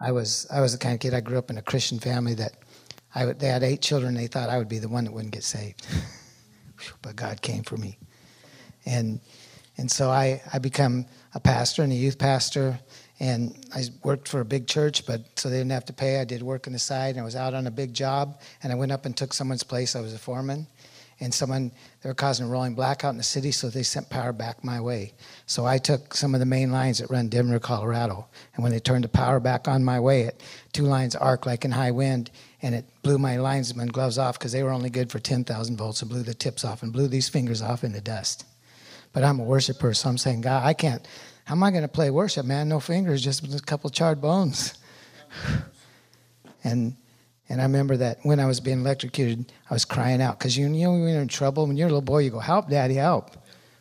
I was the kind of kid, I grew up in a Christian family that they had 8 children. They thought I would be the one that wouldn't get saved. But God came for me. And so I become a pastor and a youth pastor. And I worked for a big church, but so they didn't have to pay. I did work on the side, and I was out on a big job. And I went up and took someone's place. I was a foreman. And they were causing a rolling blackout in the city, so they sent power back my way. So I took some of the main lines that run Denver, Colorado. And when they turned the power back on my way, 2 lines arced like in high wind, and it blew my linesman gloves off because they were only good for 10,000 volts, and blew the tips off and blew these fingers off into dust. But I'm a worshiper, so I'm saying, God, I can't. How am I going to play worship, man? No fingers, just a couple charred bones. And I remember that when I was being electrocuted, I was crying out. Because you know when you're in trouble, when you're a little boy, you go, help, Daddy, help.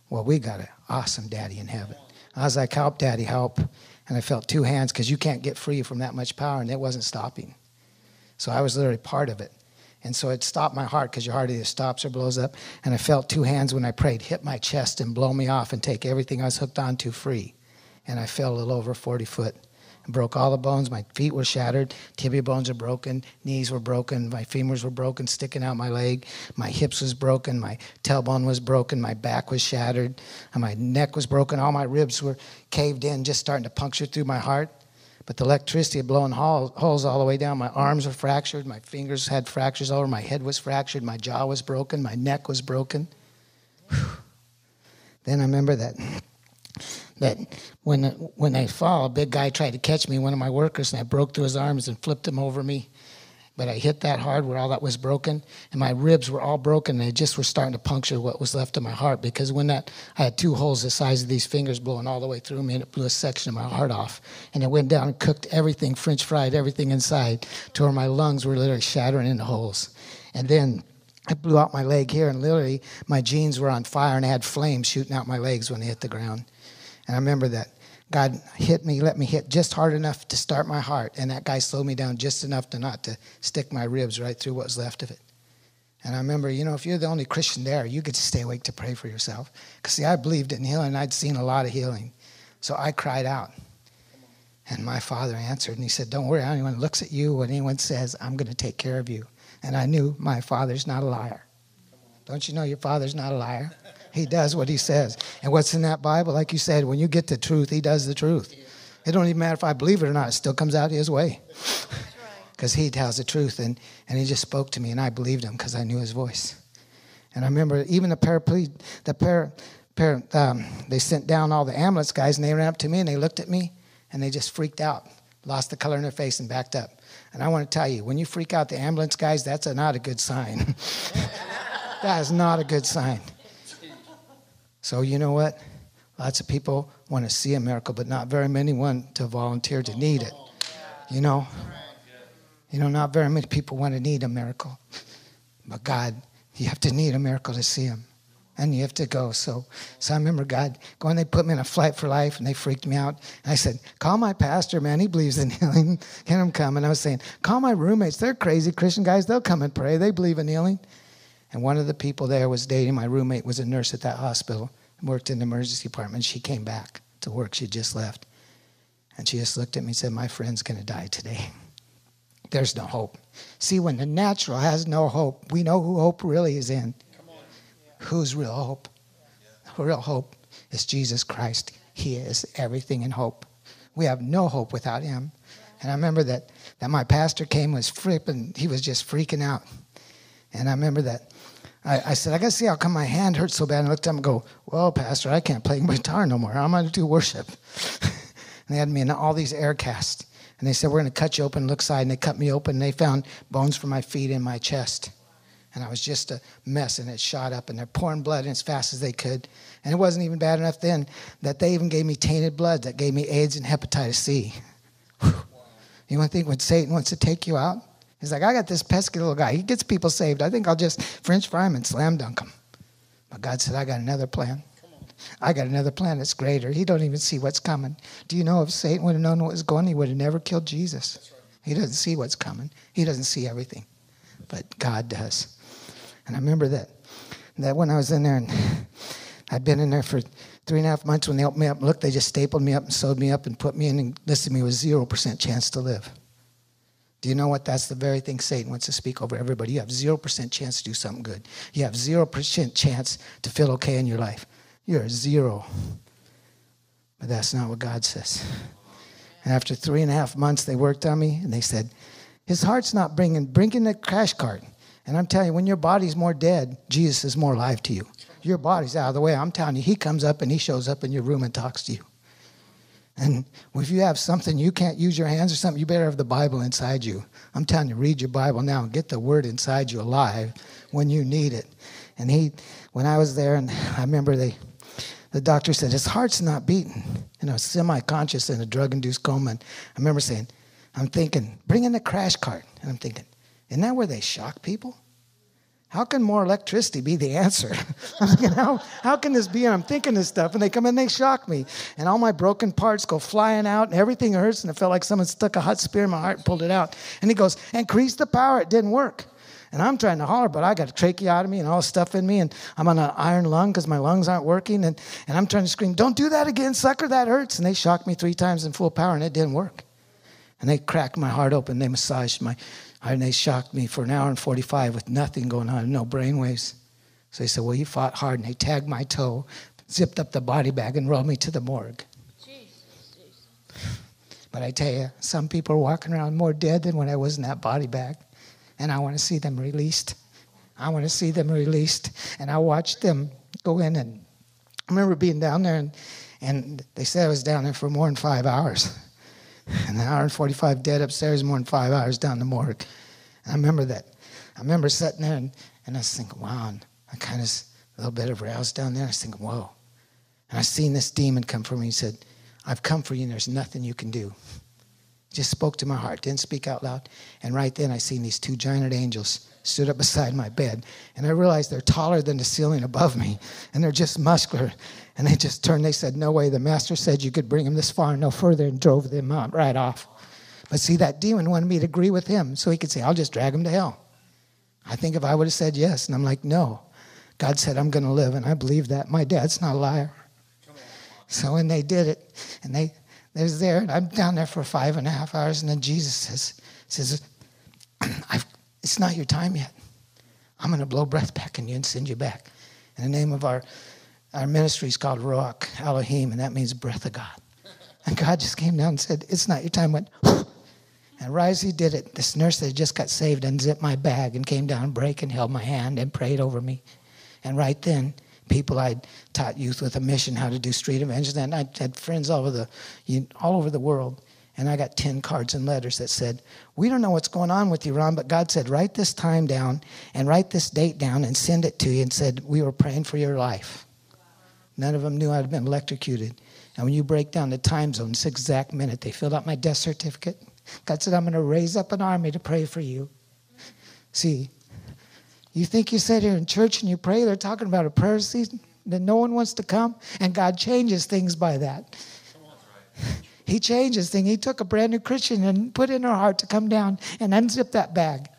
Well, we got an awesome daddy in heaven. I was like, help, Daddy, help. And I felt 2 hands because you can't get free from that much power, and it wasn't stopping. So I was literally part of it. And so it stopped my heart because your heart either stops or blows up. And I felt 2 hands when I prayed hit my chest and blow me off and take everything I was hooked onto free. And I fell a little over 40 foot. And broke all the bones. My feet were shattered. Tibia bones are broken. Knees were broken. My femurs were broken, sticking out my leg. My hips was broken. My tailbone was broken. My back was shattered. And my neck was broken. All my ribs were caved in, just starting to puncture through my heart. But the electricity had blown holes all the way down. My arms were fractured. My fingers had fractures all over. My head was fractured. My jaw was broken. My neck was broken. Whew. Then I remember that when I fall, a big guy tried to catch me, one of my workers, and I broke through his arms and flipped him over me. But I hit that hard where all that was broken, and my ribs were all broken, and they just were starting to puncture what was left of my heart, because I had 2 holes the size of these fingers blowing all the way through me, and it blew a section of my heart off. And it went down and cooked everything, French fried everything inside, to where my lungs were literally shattering into holes. And then I blew out my leg here, and literally my jeans were on fire, and I had flames shooting out my legs when they hit the ground. And I remember that God let me hit just hard enough to start my heart. And that guy slowed me down just enough to not to stick my ribs right through what was left of it. And I remember, if you're the only Christian there, you get to stay awake to pray for yourself. Because, see, I believed in healing. I'd seen a lot of healing. So I cried out. And my Father answered. And he said, don't worry, anyone looks at you, when anyone says, I'm going to take care of you. And I knew my Father's not a liar. Don't you know your Father's not a liar? He does what he says. And what's in that Bible, like you said, when you get the truth, he does the truth. It don't even matter if I believe it or not. It still comes out his way. Because he tells the truth. And he just spoke to me, and I believed him because I knew his voice. And I remember even they sent down all the ambulance guys, and they ran up to me, and they looked at me, and they just freaked out, lost the color in their face, and backed up. And I want to tell you, when you freak out the ambulance guys, that's not a good sign. That is not a good sign. So you know what? Lots of people want to see a miracle, but not very many want to volunteer to need it. Not very many people want to need a miracle. But God, you have to need a miracle to see him. And you have to go. So I remember God going, they put me in a flight for life, and they freaked me out. And I said, call my pastor, man. He believes in healing. Get him come. And I was saying, call my roommates. They're crazy Christian guys. They'll come and pray. They believe in healing. And one of the people there was dating. My roommate was a nurse at that hospital and worked in the emergency department. She came back to work. She just left. And she just looked at me and said, my friend's going to die today. There's no hope. See, when the natural has no hope, we know who hope really is in. Who's real hope? Real hope is Jesus Christ. He is everything in hope. We have no hope without him. And I remember that my pastor came, was flipping. He was just freaking out. And I remember that I said, I got to see how come my hand hurts so bad. And I looked at him and go, well, Pastor, I can't play guitar no more. How am I going to do worship? And they had me in all these air casts. And they said, we're going to cut you open, look side. And they cut me open. And they found bones from my feet in my chest. And I was just a mess, and it shot up. And they're pouring blood in as fast as they could. And it wasn't even bad enough then that they even gave me tainted blood that gave me AIDS and hepatitis C. Whew. You want to think when Satan wants to take you out? He's like, I got this pesky little guy. He gets people saved. I think I'll just French fry him and slam dunk him. But God said, I got another plan. I got another plan that's greater. He don't even see what's coming. Do you know if Satan would have known what was going, he would have never killed Jesus. He doesn't see what's coming. He doesn't see everything. But God does. And I remember that when I was in there, and I'd been in there for 3.5 months. When they opened me up and looked, they just stapled me up and sewed me up and put me in and listed me with 0% chance to live. Do you know what? That's the very thing Satan wants to speak over everybody. You have 0% chance to do something good. You have 0% chance to feel okay in your life. You're a 0. But that's not what God says. And after 3.5 months, they worked on me, and they said, his heart's not bringing the crash cart. And I'm telling you, when your body's more dead, Jesus is more alive to you. Your body's out of the way. I'm telling you, he comes up and he shows up in your room and talks to you. And if you have something, you can't use your hands or something, you better have the Bible inside you. I'm telling you, read your Bible now and get the word inside you alive when you need it. And when I was there, and I remember the doctor said, his heart's not beating. Semi-conscious in a drug-induced coma. And I remember saying, I'm thinking, bring in the crash cart. And I'm thinking, isn't that where they shock people? How can more electricity be the answer? I'm thinking, how can this be? And I'm thinking this stuff, and they come in and they shock me. And all my broken parts go flying out, and everything hurts, and it felt like someone stuck a hot spear in my heart and pulled it out. And he goes, increase the power. It didn't work. And I'm trying to holler, but I got a tracheotomy and all this stuff in me, and I'm on an iron lung because my lungs aren't working. And I'm trying to scream, don't do that again, sucker, that hurts. And they shocked me 3 times in full power, and it didn't work. And they cracked my heart open. They massaged my heart, and they shocked me for 1 hour and 45 with nothing going on, no brain waves. So they said, well, you fought hard. And they tagged my toe, zipped up the body bag, and rolled me to the morgue. Jesus. But I tell you, some people are walking around more dead than when I was in that body bag. And I want to see them released. I want to see them released. And I watched them go in. And I remember being down there, and they said I was down there for more than 5 hours. And 1 hour and 45 dead upstairs, more than 5 hours down the morgue. And I remember that. I remember sitting there, and I was thinking, wow. And I kind of, a little bit of rouse down there. I was thinking, whoa. And I seen this demon come for me. He said, I've come for you, and there's nothing you can do. Just spoke to my heart, didn't speak out loud. And right then I seen these 2 giant angels stood up beside my bed. And I realized they're taller than the ceiling above me. And they're just muscular. And they just turned. They said, no way. The master said you could bring them this far and no further, and drove them out right off. But see, that demon wanted me to agree with him so he could say, I'll just drag him to hell. I think if I would have said yes. And I'm like, no. God said, I'm going to live. And I believe that. My dad's not a liar. So when they did it, and they was there, and I'm down there for 5.5 hours, and then Jesus says, it's not your time yet. I'm going to blow breath back in you and send you back. And the name of our ministry is called Ruach Elohim, and that means breath of God. And God just came down and said, it's not your time. Went, and right as he did it, this nurse that just got saved unzipped my bag and came down and break and held my hand and prayed over me. And right then, people I'd taught youth with a mission how to do street evangelism. And I had friends all over the world. And I got 10 cards and letters that said, we don't know what's going on with you, Ron, but God said, write this time down and write this date down and send it to you, and said, we were praying for your life. None of them knew I'd been electrocuted. And when you break down the time zone, this exact minute, they filled out my death certificate. God said, I'm going to raise up an army to pray for you. See, you think you sit here in church and you pray, they're talking about a prayer season that no one wants to come, and God changes things by that. He changes things. He took a brand new Christian and put in her heart to come down and unzip that bag.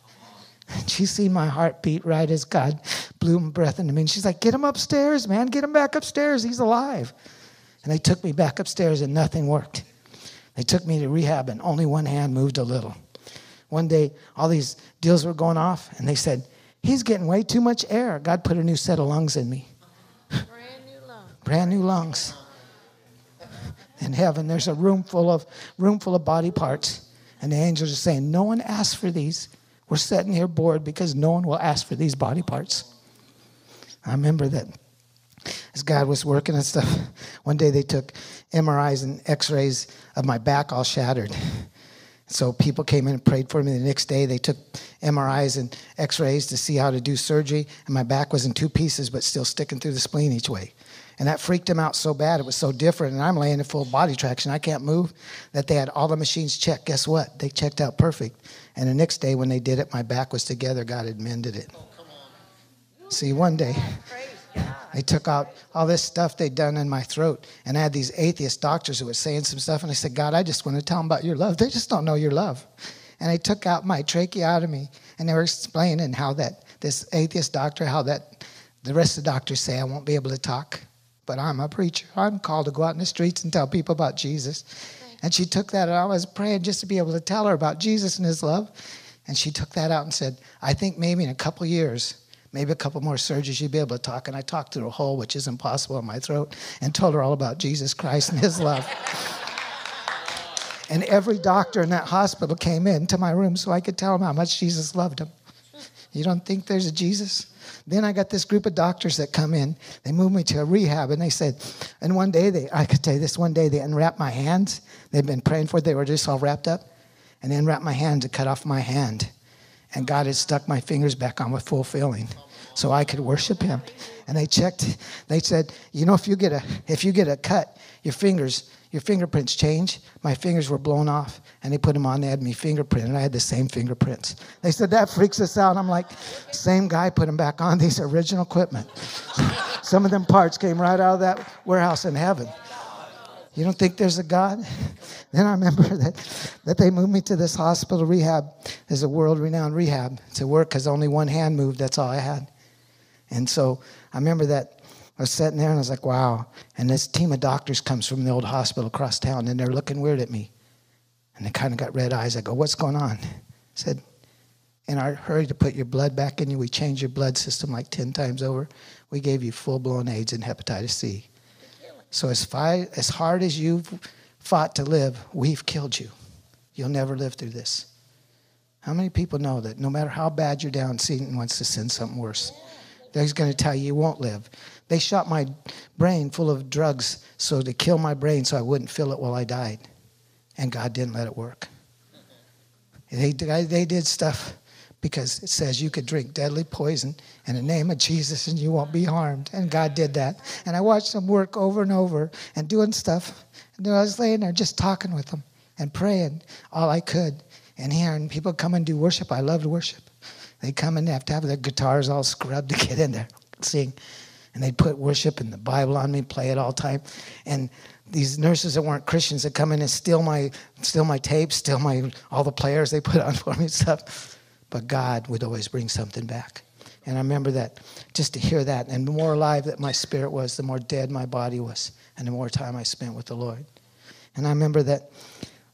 And she seen my heart beat right as God blew breath into me. And she's like, get him upstairs, man. Get him back upstairs. He's alive. And they took me back upstairs, and nothing worked. They took me to rehab, and only one hand moved a little. One day, all these deals were going off, and they said, he's getting way too much air. God put a new set of lungs in me. Brand new lungs. Brand new lungs. In heaven, there's a room full of body parts. And the angels are saying, no one asked for these. We're sitting here bored because no one will ask for these body parts. I remember that as God was working and stuff, one day they took MRIs and x-rays of my back all shattered. So people came in and prayed for me. The next day they took MRIs and x-rays to see how to do surgery. And my back was in 2 pieces, but still sticking through the spleen each way. And that freaked him out so bad. It was so different. And I'm laying in full body traction. I can't move. That they had all the machines checked. Guess what? They checked out perfect. And the next day when they did it, my back was together. God had mended it. See, one day they took out all this stuff they'd done in my throat. And I had these atheist doctors who were saying some stuff. And I said, God, I just want to tell them about your love. They just don't know your love. And they took out my tracheotomy. And they were explaining how that this atheist doctor, how that the rest of the doctors say I won't be able to talk. but I'm a preacher. I'm called to go out in the streets and tell people about Jesus. And she took that, and I was praying just to be able to tell her about Jesus and his love. And she took that out and said, I think maybe in a couple years, maybe a couple more surgeries, you'd be able to talk. And I talked through a hole, which is impossible in my throat, and told her all about Jesus Christ and his love. And every doctor in that hospital came into my room so I could tell them how much Jesus loved them. You don't think there's a Jesus? Then I got this group of doctors that come in. They moved me to a rehab, and they said, and one day, I could tell you this, one day they unwrapped my hands. They'd been praying for it. They were just all wrapped up. And they unwrapped my hand to cut off my hand. And God had stuck my fingers back on with full feeling so I could worship him. And they checked. They said, you know, if you get a cut, your fingerprints change. My fingers were blown off, and they put them on. They had me fingerprinted, and I had the same fingerprints. They said, that freaks us out. I'm like, same guy put them back on. These are original equipment. Some of them parts came right out of that warehouse in heaven. You don't think there's a God? Then I remember that they moved me to this hospital rehab. There's a world-renowned rehab to work because only one hand moved. That's all I had. And so I remember that I was sitting there, and I was like, wow. And this team of doctors comes from the old hospital across town, and they're looking weird at me. And they kind of got red eyes. I go, what's going on? I said, in our hurry to put your blood back in you, we changed your blood system like 10 times over. We gave you full-blown AIDS and hepatitis C. So as hard as you've fought to live, we've killed you. You'll never live through this. How many people know that no matter how bad you're down, Satan wants to send something worse? He's going to tell you won't live. They shot my brain full of drugs so to kill my brain so I wouldn't feel it while I died. And God didn't let it work. They did stuff because it says you could drink deadly poison in the name of Jesus and you won't be harmed. And God did that. And I watched them work over and over and doing stuff. And I was laying there just talking with them and praying all I could and hearing people come and do worship. I loved worship. They come and they have to have their guitars all scrubbed to get in there and sing. And they'd put worship and the Bible on me, play it all the time. And these nurses that weren't Christians that come in and steal my tapes, steal all the players they put on for me and stuff. But God would always bring something back. And I remember that, just to hear that. And the more alive that my spirit was, the more dead my body was. And the more time I spent with the Lord. And I remember that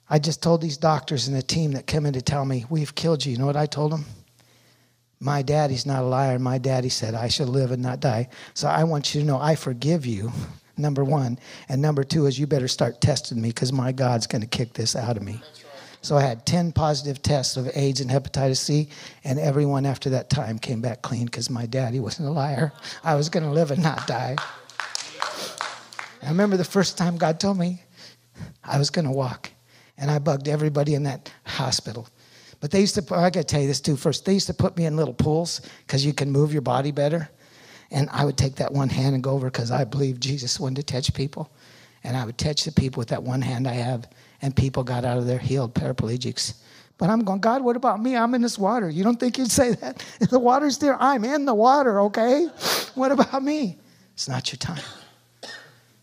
I just told these doctors and the team that came in to tell me, we've killed you. You know what I told them? My daddy's not a liar. My daddy said I should live and not die. So I want you to know I forgive you, number one. And number two is you better start testing me because my God's going to kick this out of me. So I had 10 positive tests of AIDS and hepatitis C, and everyone after that time came back clean because my daddy wasn't a liar. I was going to live and not die. I remember the first time God told me I was going to walk, and I bugged everybody in that hospital. But they used to, I got to tell you this too first, they used to put me in little pools because you can move your body better. And I would take that one hand and go over because I believe Jesus wanted to touch people. And I would touch the people with that one hand I have. And people got out of there healed, paraplegics. But I'm going, God, what about me? I'm in this water. You don't think you'd say that? If the water's there, I'm in the water, okay? What about me? It's not your time.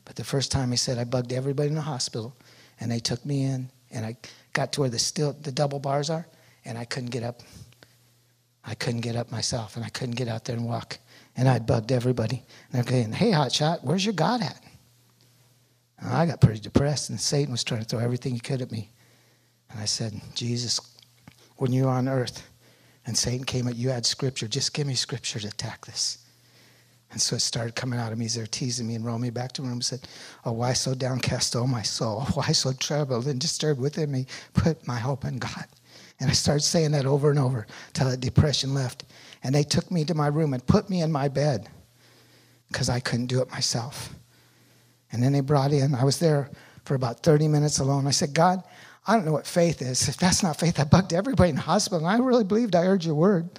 But the first time he said, I bugged everybody in the hospital. And they took me in. And I got to where the double bars are. And I couldn't get up. I couldn't get up myself. And I couldn't get out there and walk. And I'd bugged everybody. And they're going, hey, hotshot, where's your God at? And I got pretty depressed. And Satan was trying to throw everything he could at me. And I said, Jesus, when you were on earth and Satan came at you, had scripture. Just give me scripture to attack this. And so it started coming out of me as they're teasing me and rolling me back to the room and said, oh, why so downcast, oh, my soul? Why so troubled and disturbed within me? Put my hope in God. And I started saying that over and over till that depression left. And they took me to my room and put me in my bed because I couldn't do it myself. And then they brought in, I was there for about 30 minutes alone. I said, God, I don't know what faith is. If that's not faith, I bugged everybody in the hospital. And I really believed I heard your word.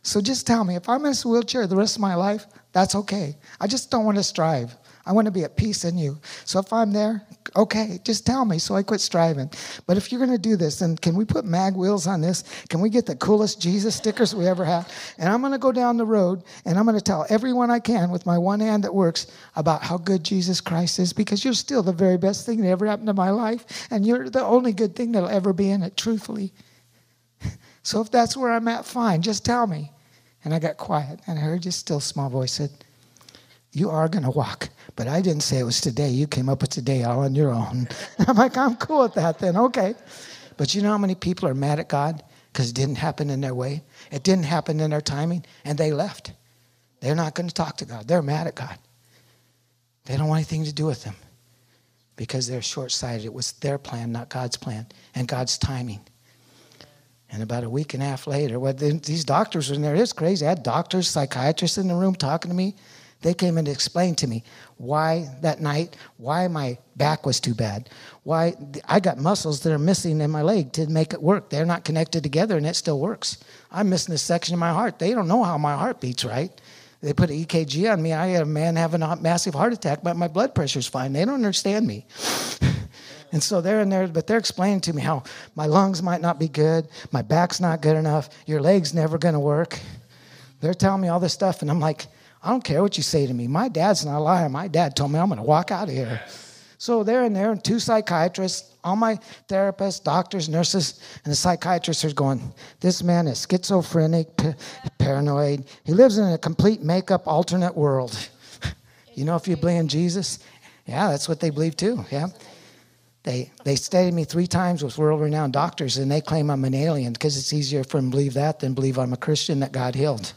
So just tell me, if I'm in this wheelchair the rest of my life, that's okay. I just don't want to strive. I want to be at peace in you. So if I'm there, okay, just tell me so I quit striving. But if you're going to do this, then can we put mag wheels on this? Can we get the coolest Jesus stickers we ever have? And I'm going to go down the road, and I'm going to tell everyone I can with my one hand that works about how good Jesus Christ is, because you're still the very best thing that ever happened to my life, and you're the only good thing that'll ever be in it, truthfully. So if that's where I'm at, fine, just tell me. And I got quiet, and I heard just still small voice said, you are going to walk. But I didn't say it was today. You came up with today all on your own. I'm like, I'm cool with that then. Okay. But you know how many people are mad at God because it didn't happen in their way? It didn't happen in their timing, and they left. They're not going to talk to God. They're mad at God. They don't want anything to do with him because they're short-sighted. It was their plan, not God's plan, and God's timing. And about a week and a half later, these doctors were in there. It's crazy. I had doctors, psychiatrists in the room talking to me. They came in to explain to me why that night, why my back was too bad, why I got muscles that are missing in my leg to make it work. They're not connected together, and it still works. I'm missing this section of my heart. They don't know how my heart beats right. They put an EKG on me. I had a man having a massive heart attack, but my blood pressure's fine. They don't understand me. And so they're in there, but they're explaining to me how my lungs might not be good, my back's not good enough, your leg's never going to work. They're telling me all this stuff, and I'm like, I don't care what you say to me. My dad's not a liar. My dad told me I'm going to walk out of here. So they're in there, and 2 psychiatrists, all my therapists, doctors, nurses, and the psychiatrists are going, this man is schizophrenic, paranoid. He lives in a complete make-up alternate world. You know, if you believe in Jesus, yeah, that's what they believe too, yeah. They studied me 3 times with world-renowned doctors, and they claim I'm an alien because it's easier for them to believe that than believe I'm a Christian that God healed.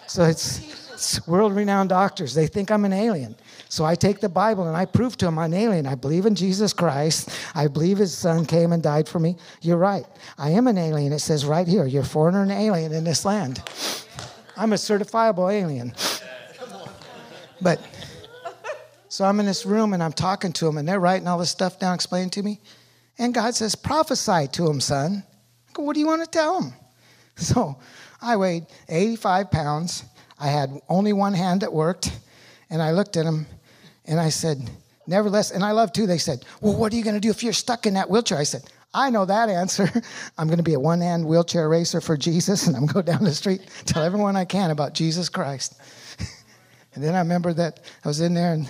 So it's world-renowned doctors. They think I'm an alien. So I take the Bible and I prove to them I'm an alien. I believe in Jesus Christ. I believe his son came and died for me. You're right. I am an alien. It says right here, you're a foreigner and alien in this land. I'm a certifiable alien. But so I'm in this room and I'm talking to them and they're writing all this stuff down, explaining to me. And God says, prophesy to them, son. I go, what do you want to tell them? So I weighed 85 pounds. I had only one hand that worked. And I looked at them and I said, nevertheless, and I love too, they said, well, what are you going to do if you're stuck in that wheelchair? I said, I know that answer. I'm going to be a one-hand wheelchair racer for Jesus, and I'm going to go down the street, tell everyone I can about Jesus Christ. And then I remember that I was in there, and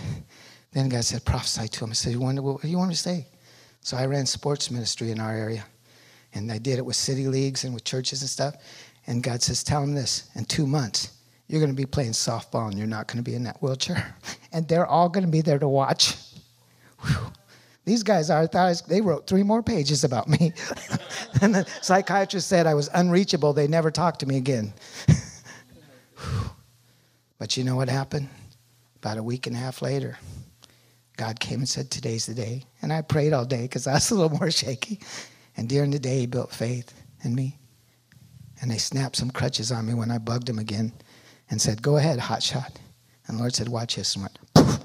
then God said, prophesy to him. I said, what do you want me to say? So I ran sports ministry in our area, and I did it with city leagues and with churches and stuff. And God says, tell them this, in 2 months, you're going to be playing softball, and you're not going to be in that wheelchair. And they're all going to be there to watch. Whew. These guys, they wrote 3 more pages about me. And the psychiatrist said I was unreachable. They never talked to me again. But you know what happened? About a week and a half later, God came and said, today's the day. And I prayed all day because I was a little more shaky. And during the day, he built faith in me. And they snapped some crutches on me when I bugged them again and said, go ahead, hotshot. And the Lord said, watch this. And went, poof.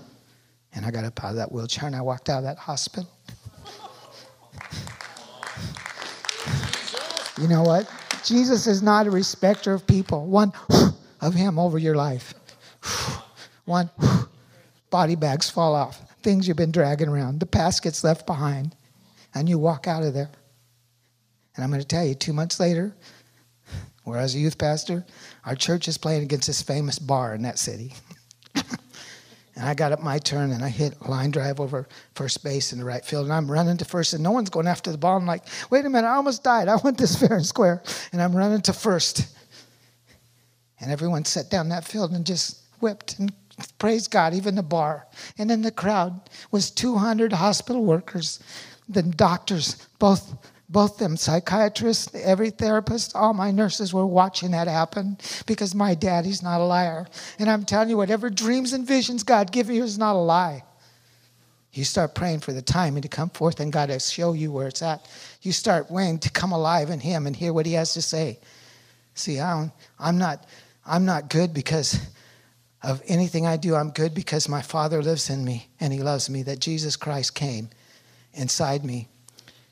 And I got up out of that wheelchair and I walked out of that hospital. You know what? Jesus is not a respecter of people. One of him over your life. One body bags fall off. Things you've been dragging around. The past gets left behind. And you walk out of there. And I'm going to tell you, 2 months later, where I was a youth pastor, our church is playing against this famous bar in that city. And I got up my turn, and I hit a line drive over first base in the right field. And I'm running to first, and no one's going after the ball. I'm like, wait a minute, I almost died. I went this fair and square. And I'm running to first. And everyone sat down that field and just whipped and praised God, even the bar. And in the crowd was 200 hospital workers, the doctors, both them psychiatrists, every therapist, all my nurses were watching that happen because my daddy's not a liar. And I'm telling you, whatever dreams and visions God gives you is not a lie. You start praying for the timing to come forth and God will show you where it's at. You start waiting to come alive in him and hear what he has to say. See, I'm not good because of anything I do. I'm good because my Father lives in me and he loves me, that Jesus Christ came inside me.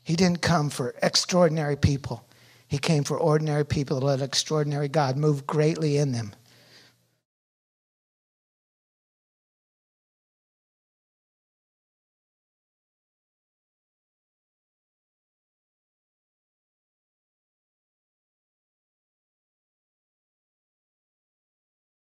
He didn't come for extraordinary people. He came for ordinary people to let extraordinary God move greatly in them.